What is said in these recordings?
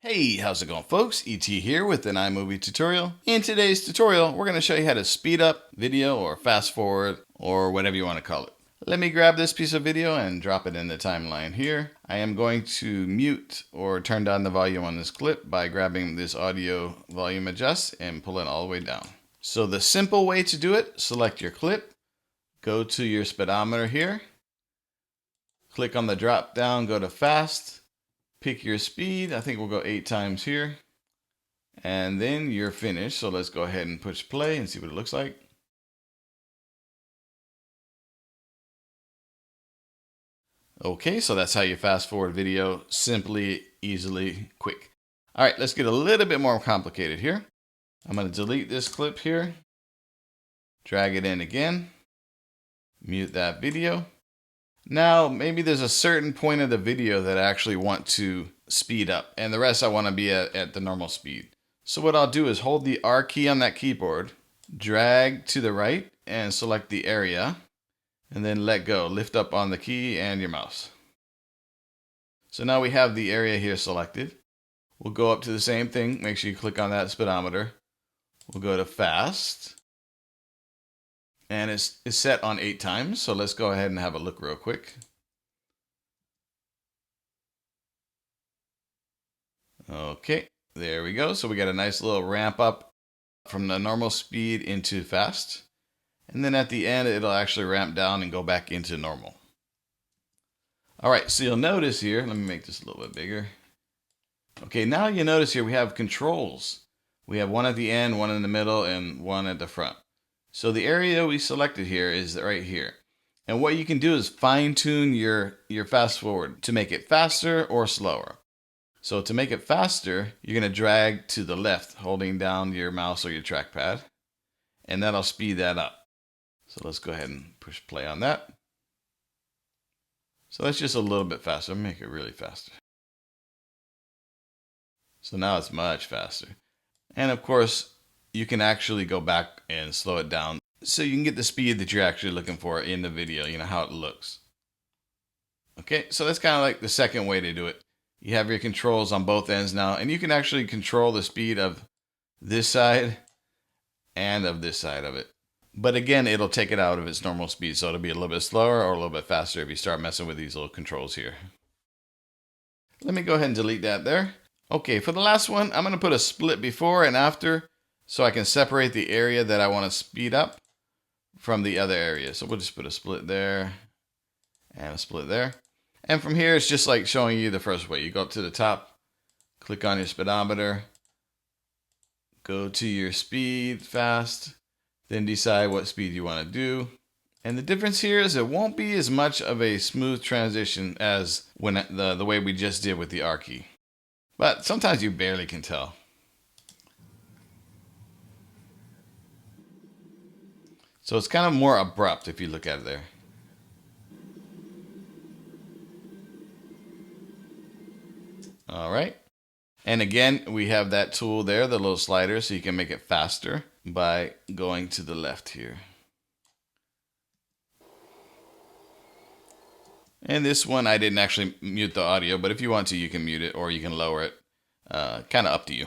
Hey, how's it going folks? ET here with an iMovie tutorial. In today's tutorial, we're going to show you how to speed up video or fast forward or whatever you want to call it. Let me grab this piece of video and drop it in the timeline here. I am going to mute or turn down the volume on this clip by grabbing this audio volume adjust and pull it all the way down. So the simple way to do it, select your clip, go to your speedometer here, click on the drop down, go to fast, pick your speed. I think we'll go 8 times here. And then you're finished. So let's go ahead and push play and see what it looks like. Okay, so that's how you fast forward video. Simply, easily, quick. All right, let's get a little bit more complicated here. I'm going to delete this clip here. Drag it in again. Mute that video. Now, maybe there's a certain point of the video that I actually want to speed up, and the rest I want to be at the normal speed. So what I'll do is hold the R key on that keyboard, drag to the right, and select the area, and then let go. Lift up on the key and your mouse. So now we have the area here selected. We'll go up to the same thing. Make sure you click on that speedometer. We'll go to fast. And it's set on 8 times, so let's go ahead and have a look real quick. Okay, there we go. So we got a nice little ramp up from the normal speed into fast. And then at the end, it'll actually ramp down and go back into normal. All right, so you'll notice here, let me make this a little bit bigger. Okay, now you notice here we have controls. We have one at the end, one in the middle, and one at the front. So the area we selected here is right here. And what you can do is fine tune your fast forward to make it faster or slower. So to make it faster, you're going to drag to the left, holding down your mouse or your trackpad, and that'll speed that up. So let's go ahead and push play on that. So that's just a little bit faster. Make it really faster. So now it's much faster. And of course, you can actually go back and slow it down so you can get the speed that you're actually looking for in the video, you know, how it looks. Okay, so that's kind of like the second way to do it. You have your controls on both ends now, and you can actually control the speed of this side and of this side of it. But again, it'll take it out of its normal speed, so it'll be a little bit slower or a little bit faster if you start messing with these little controls here. Let me go ahead and delete that there. Okay, for the last one, I'm going to put a split before and after, so I can separate the area that I want to speed up from the other area. So we'll just put a split there and a split there. And from here, it's just like showing you the first way. You go up to the top, click on your speedometer, go to your speed, fast, then decide what speed you want to do. And the difference here is it won't be as much of a smooth transition as when the way we just did with the R key. But sometimes you barely can tell. So it's kind of more abrupt if you look at it there. All right. And again, we have that tool there, the little slider, so you can make it faster by going to the left here. And this one, I didn't actually mute the audio, but if you want to, you can mute it or you can lower it. Kind of up to you.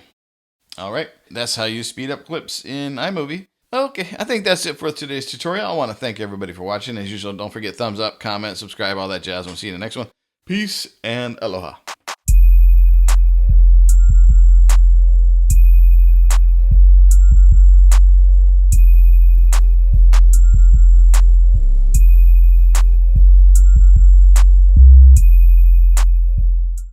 All right. That's how you speed up clips in iMovie. Okay, I think that's it for today's tutorial. I want to thank everybody for watching. As usual, don't forget thumbs up, comment, subscribe, all that jazz. We'll see you in the next one. Peace and aloha.